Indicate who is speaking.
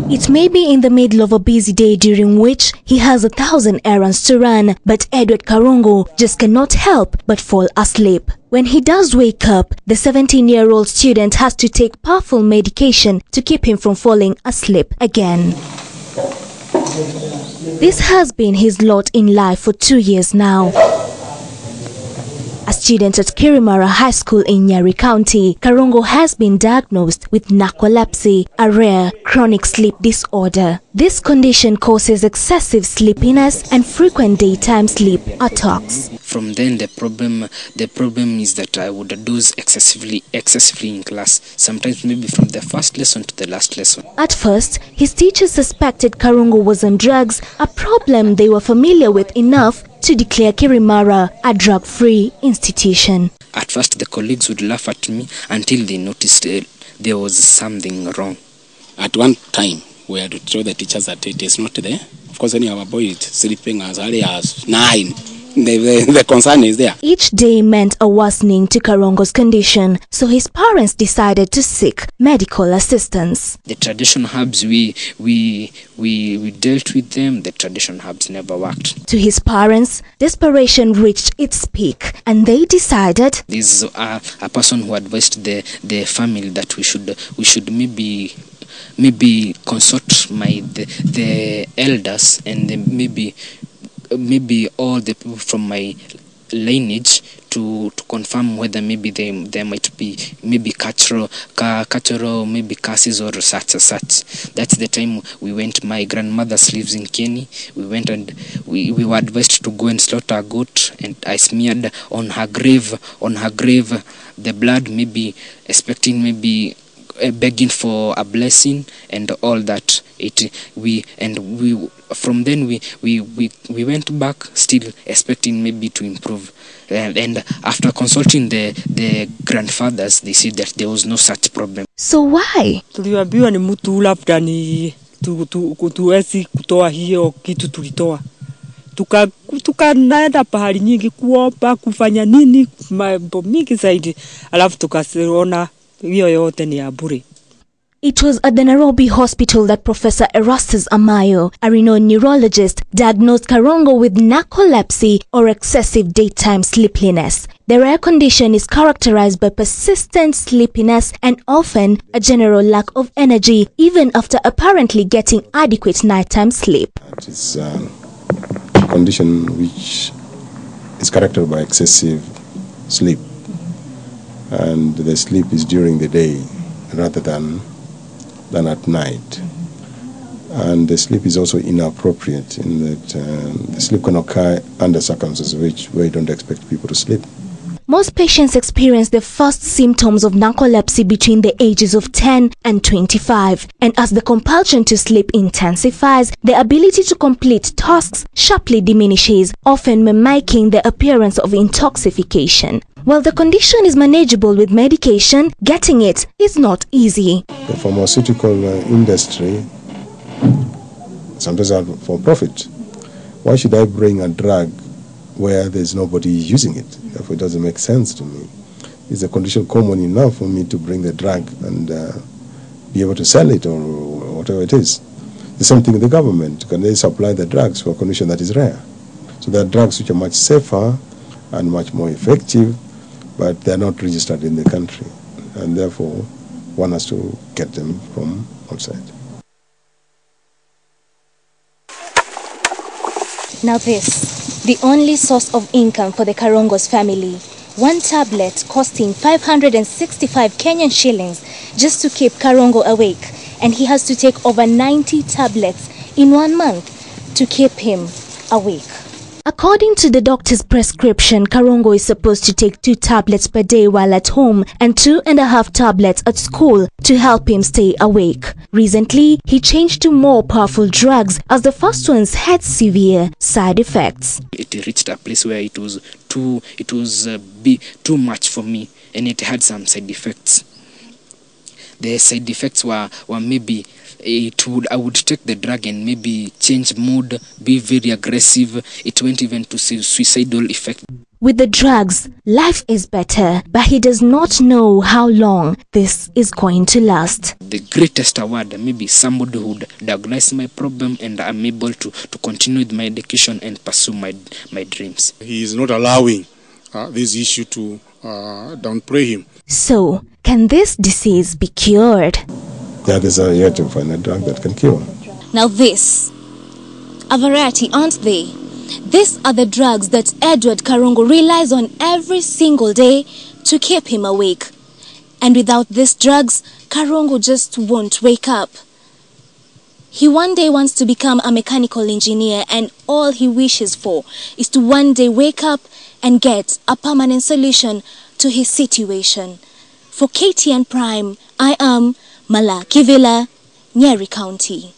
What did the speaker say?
Speaker 1: It may be in the middle of a busy day during which he has 1,000 errands to run, but Edward Karongo just cannot help but fall asleep. When he does wake up, the 17-year-old student has to take powerful medication to keep him from falling asleep again. This has been his lot in life for 2 years now. A student at Kirimara High School in Nyeri County, Karongo has been diagnosed with narcolepsy, a rare chronic sleep disorder. This condition causes excessive sleepiness and frequent daytime sleep attacks.
Speaker 2: From then the problem is that I would doze excessively in class, sometimes maybe from the first lesson to the last lesson.
Speaker 1: At first, his teachers suspected Karongo was on drugs, a problem they were familiar with enough to declare Kirimara a drug-free institution.
Speaker 2: At first the colleagues would laugh at me until they noticed there was something wrong.
Speaker 3: At one time we had to tell the teachers that it is not there. Of course, when our boy is sleeping as early as 9, the concern is there.
Speaker 1: Each day meant a worsening to Karongo's condition, so his parents decided to seek medical assistance.
Speaker 2: The traditional herbs, we dealt with them. The traditional herbs never worked.
Speaker 1: To his parents, desperation reached its peak, and they decided.
Speaker 2: This is a person who advised the family that we should maybe consult the elders and maybe all the people from my lineage to confirm whether maybe there might be maybe cultural maybe curses or such. That's the time we went. My grandmother lives in Kenya. We went and we were advised to go and slaughter a goat, and I smeared on her grave the blood, maybe expecting maybe begging for a blessing and all that. From then we went back still expecting maybe to improve, and after consulting the grandfathers, they said that there was no such problem.
Speaker 1: So why?
Speaker 4: Tuliambiwa ni mtu labda ni tuwezi kutoa hiyo kitu tulitoa. Tukaenda pahali nyingi kuomba kufanya nini mambo mingi zaidi, alafu tukasiona hiyo yote ni ya bure.
Speaker 1: It was at the Nairobi hospital that Professor Erastus Amayo, a renowned neurologist, diagnosed Karongo with narcolepsy or excessive daytime sleepiness. The rare condition is characterized by persistent sleepiness and often a general lack of energy, even after apparently getting adequate nighttime sleep.
Speaker 5: It is a condition which is characterized by excessive sleep, and the sleep is during the day rather than at night. And the sleep is also inappropriate in that the sleep can occur under circumstances where you don't expect people to sleep.
Speaker 1: Most patients experience the first symptoms of narcolepsy between the ages of 10 and 25, and as the compulsion to sleep intensifies, the ability to complete tasks sharply diminishes, often mimicking the appearance of intoxication. While the condition is manageable with medication, getting it is not easy.
Speaker 5: The pharmaceutical industry sometimes are for profit. Why should I bring a drug where there's nobody using it? Therefore, it doesn't make sense to me. It's a condition common enough for me to bring the drug and be able to sell it or whatever it is. The same thing with the government. Can they supply the drugs for a condition that is rare? So there are drugs which are much safer and much more effective, but they are not registered in the country, and therefore one has to get them from outside.
Speaker 1: Now this, the only source of income for the Karongo's family. One tablet costing 565 Kenyan shillings just to keep Karongo awake, and he has to take over 90 tablets in 1 month to keep him awake. According to the doctor's prescription, Karongo is supposed to take 2 tablets per day while at home and 2.5 tablets at school to help him stay awake. Recently, he changed to more powerful drugs as the first ones had severe side effects.
Speaker 2: It reached a place where it was too much for me, and it had some side effects. the side effects were maybe I would take the drug and maybe change mood, be very aggressive. It went even to suicidal effect.
Speaker 1: With the drugs, life is better, but he does not know how long this is going to last.
Speaker 2: The greatest award, maybe somebody who would diagnose my problem and I'm able to continue with my education and pursue my dreams.
Speaker 6: He is not allowing this issue to downplay him.
Speaker 1: So, can this disease be cured?
Speaker 5: That is yet to find a drug that can cure.
Speaker 1: Now this, a variety, aren't they? These are the drugs that Edward Karongo relies on every single day to keep him awake. And without these drugs, Karongo just won't wake up. He one day wants to become a mechanical engineer, and all he wishes for is to one day wake up and get a permanent solution to his situation. For KTN Prime, I am Malaa Kivila, Nyeri County.